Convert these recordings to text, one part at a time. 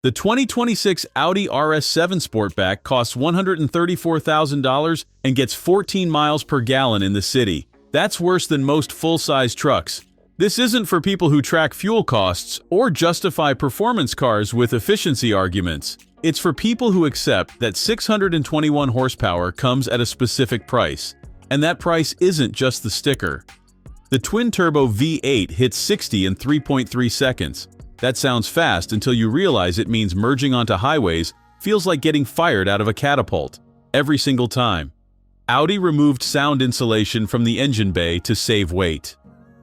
The 2026 Audi RS7 Sportback costs $134,000 and gets 14 miles per gallon in the city. That's worse than most full-size trucks. This isn't for people who track fuel costs or justify performance cars with efficiency arguments. It's for people who accept that 621 horsepower comes at a specific price, and that price isn't just the sticker. The twin-turbo V8 hits 60 in 3.3 seconds. That sounds fast until you realize it means merging onto highways feels like getting fired out of a catapult. Every single time. Audi removed sound insulation from the engine bay to save weight.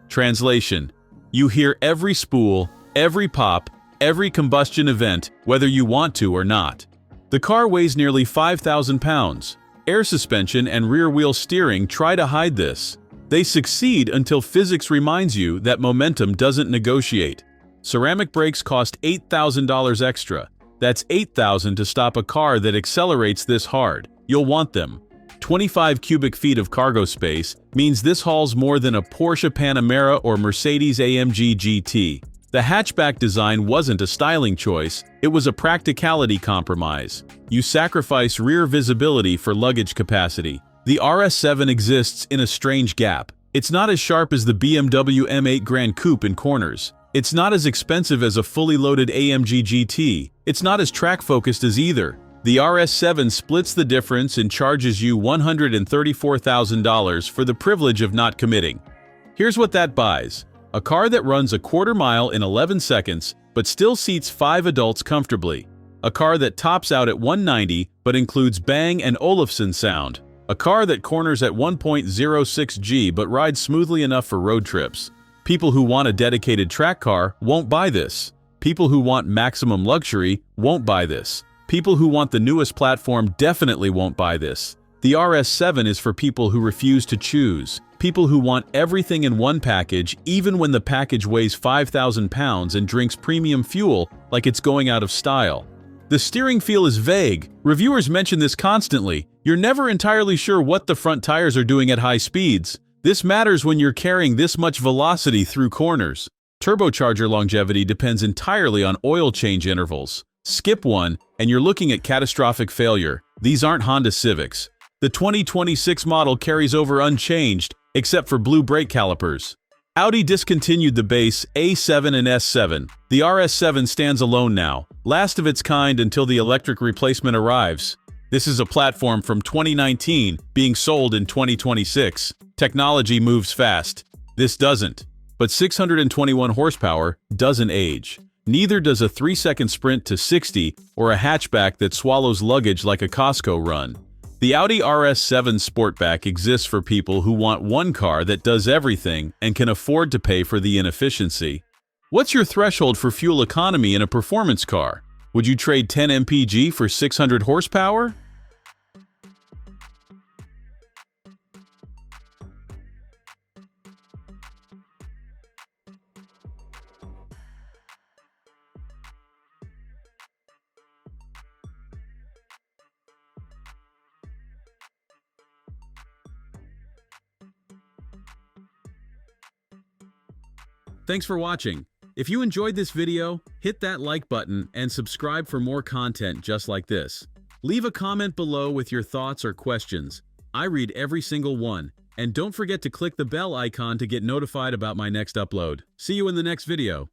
Translation: you hear every spool, every pop, every combustion event, whether you want to or not. The car weighs nearly 5,000 pounds. Air suspension and rear-wheel steering try to hide this. They succeed until physics reminds you that momentum doesn't negotiate. Ceramic brakes cost $8,000 extra. That's $8,000 to stop a car that accelerates this hard. You'll want them. 25 cubic feet of cargo space means this hauls more than a Porsche Panamera or Mercedes-AMG GT. The hatchback design wasn't a styling choice, it was a practicality compromise. You sacrifice rear visibility for luggage capacity. The RS7 exists in a strange gap. It's not as sharp as the BMW M8 Gran Coupe in corners. It's not as expensive as a fully loaded AMG GT. It's not as track-focused as either. The RS7 splits the difference and charges you $134,000 for the privilege of not committing. Here's what that buys. A car that runs a quarter mile in 11 seconds, but still seats 5 adults comfortably. A car that tops out at 190, but includes Bang & Olufsen sound. A car that corners at 1.06 G but rides smoothly enough for road trips. People who want a dedicated track car won't buy this. People who want maximum luxury won't buy this. People who want the newest platform definitely won't buy this. The RS7 is for people who refuse to choose. People who want everything in one package even when the package weighs 5,000 pounds and drinks premium fuel like it's going out of style. The steering feel is vague. Reviewers mention this constantly. You're never entirely sure what the front tires are doing at high speeds. This matters when you're carrying this much velocity through corners. Turbocharger longevity depends entirely on oil change intervals. Skip one, and you're looking at catastrophic failure. These aren't Honda Civics. The 2026 model carries over unchanged, except for blue brake calipers. Audi discontinued the base A7 and S7. The RS7 stands alone now, last of its kind until the electric replacement arrives. This is a platform from 2019 being sold in 2026. Technology moves fast. This doesn't. But 621 horsepower doesn't age. Neither does a 3-second sprint to 60 or a hatchback that swallows luggage like a Costco run. The Audi RS7 Sportback exists for people who want one car that does everything and can afford to pay for the inefficiency. What's your threshold for fuel economy in a performance car? Would you trade 10 mpg for 600 horsepower? Thanks for watching. If you enjoyed this video, hit that like button and subscribe for more content just like this. Leave a comment below with your thoughts or questions. I read every single one. And don't forget to click the bell icon to get notified about my next upload. See you in the next video.